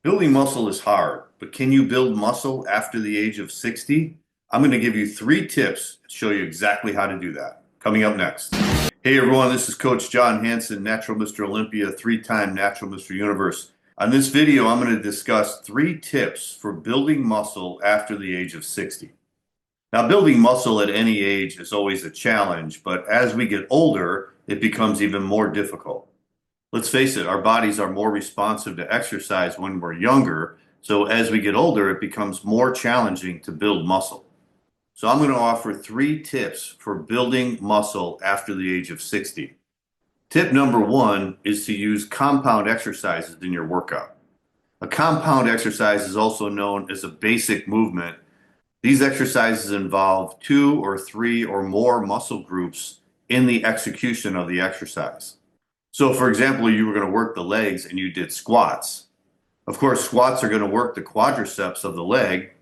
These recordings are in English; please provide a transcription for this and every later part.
Building muscle is hard, but can you build muscle after the age of 60? I'm going to give you 3 tips to show you exactly how to do that. Coming up next. Hey everyone, this is Coach John Hansen, Natural Mr. Olympia, 3-time Natural Mr. Universe. On this video, I'm going to discuss 3 tips for building muscle after the age of 60. Now, building muscle at any age is always a challenge, but as we get older, it becomes even more difficult. Let's face it, our bodies are more responsive to exercise when we're younger. So as we get older, it becomes more challenging to build muscle. So I'm going to offer 3 tips for building muscle after the age of 60. Tip number 1 is to use compound exercises in your workout. A compound exercise is also known as a basic movement. These exercises involve 2 or 3 or more muscle groups in the execution of the exercise. So for example, you were going to work the legs and you did squats. Of course, squats are going to work the quadriceps of the leg,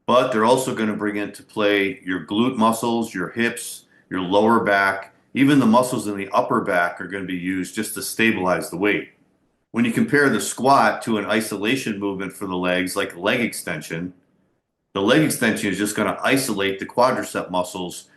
but they're also going to bring into play your glute muscles, your hips, your lower back, even the muscles in the upper back are going to be used just to stabilize the weight. When you compare the squat to an isolation movement for the legs, like leg extension, the leg extension is just going to isolate the quadricep muscles,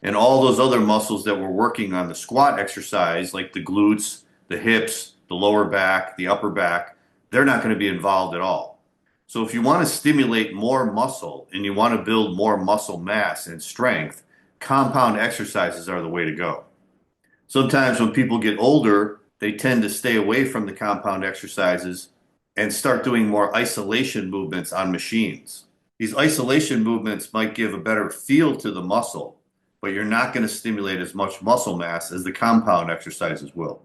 and all those other muscles that we're working on the squat exercise, like the glutes, the hips, the lower back, the upper back, they're not going to be involved at all. So if you want to stimulate more muscle and you want to build more muscle mass and strength, compound exercises are the way to go. Sometimes when people get older, they tend to stay away from the compound exercises and start doing more isolation movements on machines. These isolation movements might give a better feel to the muscle, but you're not going to stimulate as much muscle mass as the compound exercises will.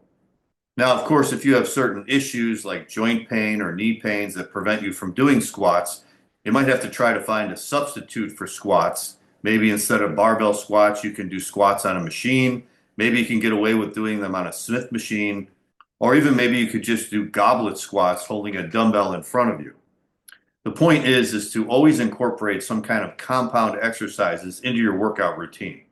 Now, of course, if you have certain issues like joint pain or knee pains that prevent you from doing squats, you might have to try to find a substitute for squats. Maybe instead of barbell squats, you can do squats on a machine. Maybe you can get away with doing them on a Smith machine, or even maybe you could just do goblet squats holding a dumbbell in front of you. The point is to always incorporate some kind of compound exercises into your workout routine.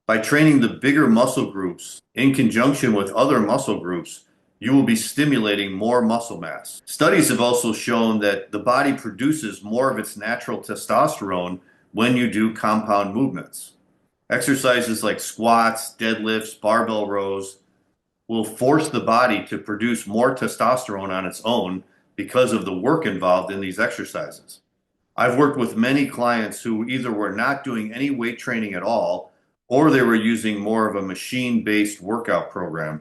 By training the bigger muscle groups in conjunction with other muscle groups, you will be stimulating more muscle mass. Studies have also shown that the body produces more of its natural testosterone when you do compound movements. Exercises like squats, deadlifts, barbell rows will force the body to produce more testosterone on its own because of the work involved in these exercises. I've worked with many clients who either were not doing any weight training at all, or they were using more of a machine-based workout program.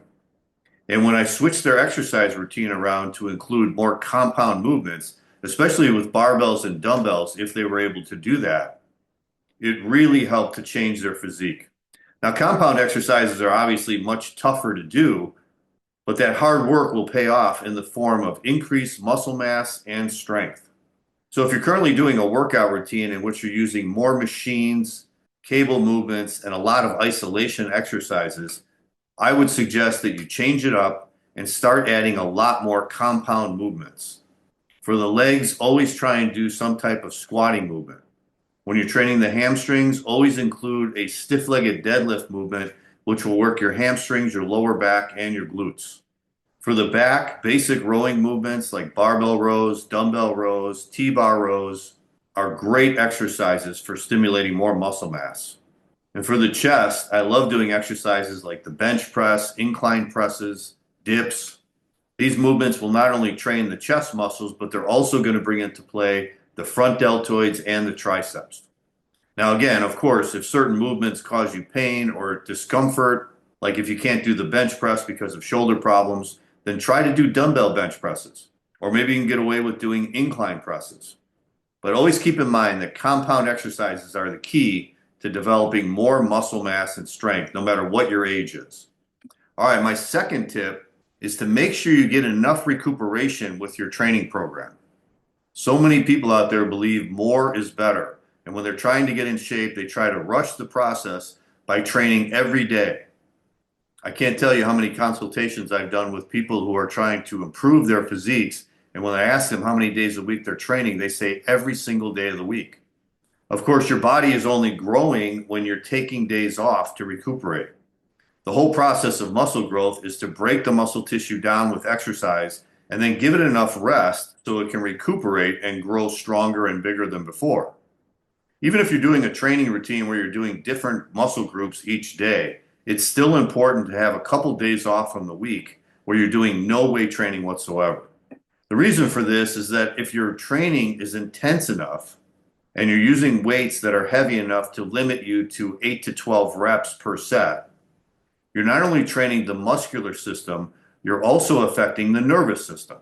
And when I switched their exercise routine around to include more compound movements, especially with barbells and dumbbells, if they were able to do that, it really helped to change their physique. Now, compound exercises are obviously much tougher to do, but that hard work will pay off in the form of increased muscle mass and strength. So if you're currently doing a workout routine in which you're using more machines, cable movements, and a lot of isolation exercises, I would suggest that you change it up and start adding a lot more compound movements. For the legs, always try and do some type of squatting movement. When you're training the hamstrings, always include a stiff-legged deadlift movement, which will work your hamstrings, your lower back, and your glutes. For the back, basic rowing movements like barbell rows, dumbbell rows, T-bar rows are great exercises for stimulating more muscle mass. And for the chest, I love doing exercises like the bench press, incline presses, dips. These movements will not only train the chest muscles, but they're also going to bring into play the front deltoids and the triceps. Now, again, of course, if certain movements cause you pain or discomfort, like if you can't do the bench press because of shoulder problems, then try to do dumbbell bench presses. Or maybe you can get away with doing incline presses. But always keep in mind that compound exercises are the key to developing more muscle mass and strength, no matter what your age is. All right, my second tip is to make sure you get enough recuperation with your training program. So many people out there believe more is better. And when they're trying to get in shape, they try to rush the process by training every day. I can't tell you how many consultations I've done with people who are trying to improve their physiques. And when I ask them how many days a week they're training, they say every single day of the week. Of course, your body is only growing when you're taking days off to recuperate. The whole process of muscle growth is to break the muscle tissue down with exercise and then give it enough rest so it can recuperate and grow stronger and bigger than before. Even if you're doing a training routine where you're doing different muscle groups each day, it's still important to have a couple days off from the week where you're doing no weight training whatsoever. The reason for this is that if your training is intense enough and you're using weights that are heavy enough to limit you to 8 to 12 reps per set, you're not only training the muscular system, you're also affecting the nervous system.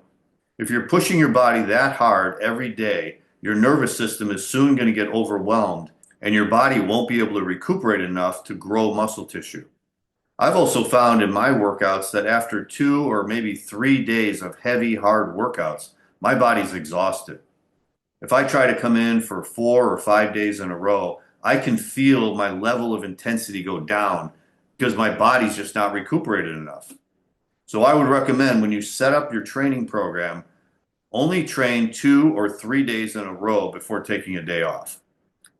If you're pushing your body that hard every day, your nervous system is soon going to get overwhelmed and your body won't be able to recuperate enough to grow muscle tissue. I've also found in my workouts that after 2 or maybe 3 days of heavy, hard workouts, my body's exhausted. If I try to come in for 4 or 5 days in a row, I can feel my level of intensity go down because my body's just not recuperated enough. So I would recommend when you set up your training program, only train 2 or 3 days in a row before taking a day off.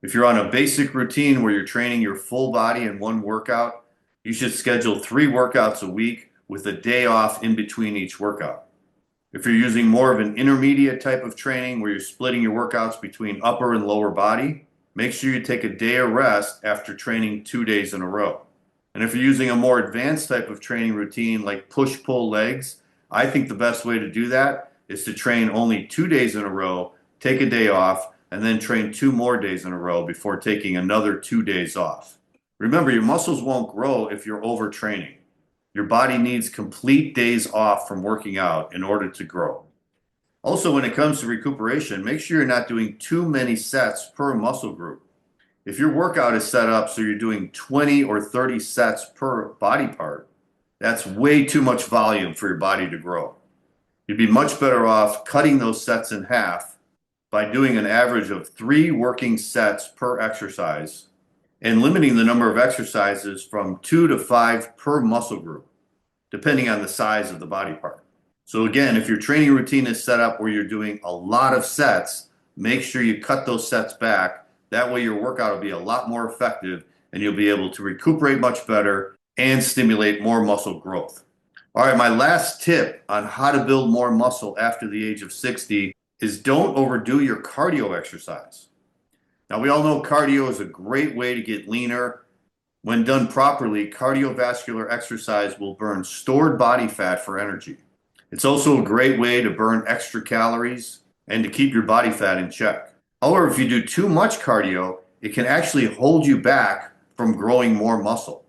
If you're on a basic routine where you're training your full body in one workout, you should schedule 3 workouts a week with a day off in between each workout. If you're using more of an intermediate type of training where you're splitting your workouts between upper and lower body, make sure you take a day of rest after training 2 days in a row. And if you're using a more advanced type of training routine like push-pull legs, I think the best way to do that is to train only 2 days in a row, take a day off, and then train 2 more days in a row before taking another 2 days off. Remember, your muscles won't grow if you're overtraining. Your body needs complete days off from working out in order to grow. Also, when it comes to recuperation, make sure you're not doing too many sets per muscle group. If your workout is set up so you're doing 20 or 30 sets per body part, that's way too much volume for your body to grow. You'd be much better off cutting those sets in half by doing an average of 3 working sets per exercise and limiting the number of exercises from 2 to 5 per muscle group, depending on the size of the body part. So again, if your training routine is set up where you're doing a lot of sets, make sure you cut those sets back. That way your workout will be a lot more effective and you'll be able to recuperate much better and stimulate more muscle growth. All right, my last tip on how to build more muscle after the age of 60 is don't overdo your cardio exercise. Now, we all know cardio is a great way to get leaner. When done properly, cardiovascular exercise will burn stored body fat for energy. It's also a great way to burn extra calories and to keep your body fat in check. However, if you do too much cardio, it can actually hold you back from growing more muscle.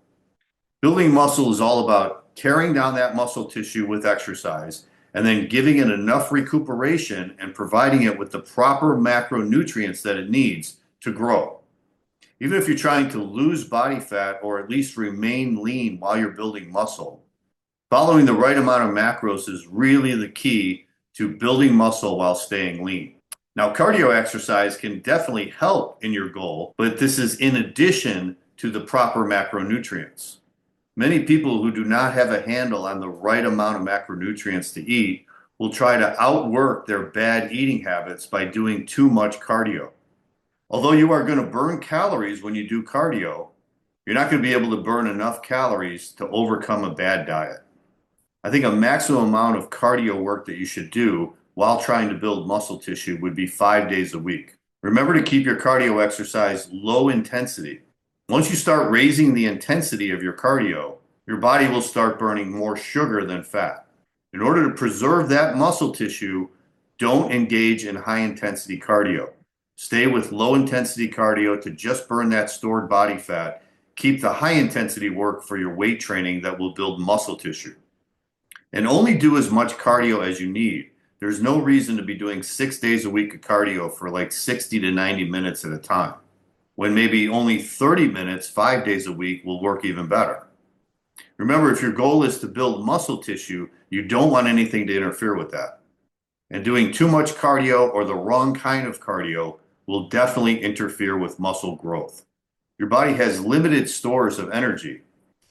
Building muscle is all about tearing down that muscle tissue with exercise and then giving it enough recuperation and providing it with the proper macronutrients that it needs to grow. Even if you're trying to lose body fat or at least remain lean while you're building muscle, following the right amount of macros is really the key to building muscle while staying lean. Now, cardio exercise can definitely help in your goal, but this is in addition to the proper macronutrients. Many people who do not have a handle on the right amount of macronutrients to eat will try to outwork their bad eating habits by doing too much cardio. Although you are going to burn calories when you do cardio, you're not going to be able to burn enough calories to overcome a bad diet. I think a maximum amount of cardio work that you should do while trying to build muscle tissue would be 5 days a week. Remember to keep your cardio exercise low intensity. Once you start raising the intensity of your cardio, your body will start burning more sugar than fat. In order to preserve that muscle tissue, don't engage in high intensity cardio. Stay with low intensity cardio to just burn that stored body fat. Keep the high intensity work for your weight training that will build muscle tissue. And only do as much cardio as you need. There's no reason to be doing 6 days a week of cardio for like 60 to 90 minutes at a time, when maybe only 30 minutes, 5 days a week will work even better. Remember, if your goal is to build muscle tissue, you don't want anything to interfere with that. And doing too much cardio or the wrong kind of cardio will definitely interfere with muscle growth. Your body has limited stores of energy.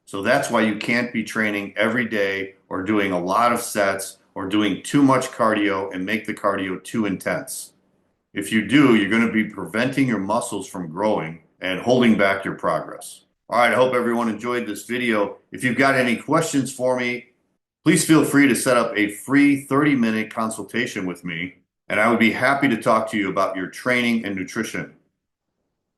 So that's why you can't be training every day or doing a lot of sets or doing too much cardio and make the cardio too intense. If you do, you're going to be preventing your muscles from growing and holding back your progress. All right, I hope everyone enjoyed this video. If you've got any questions for me, Please feel free to set up a free 30-minute consultation with me, and I would be happy to talk to you about your training and nutrition.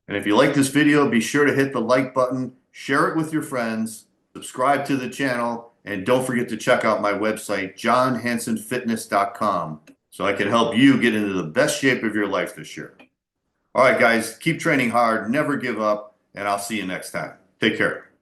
And if you like this video, be sure to hit the like button, share it with your friends, subscribe to the channel, and don't forget to check out my website, johnhansenfitness.com, so I can help you get into the best shape of your life this year. All right, guys, keep training hard, never give up, and I'll see you next time. Take care.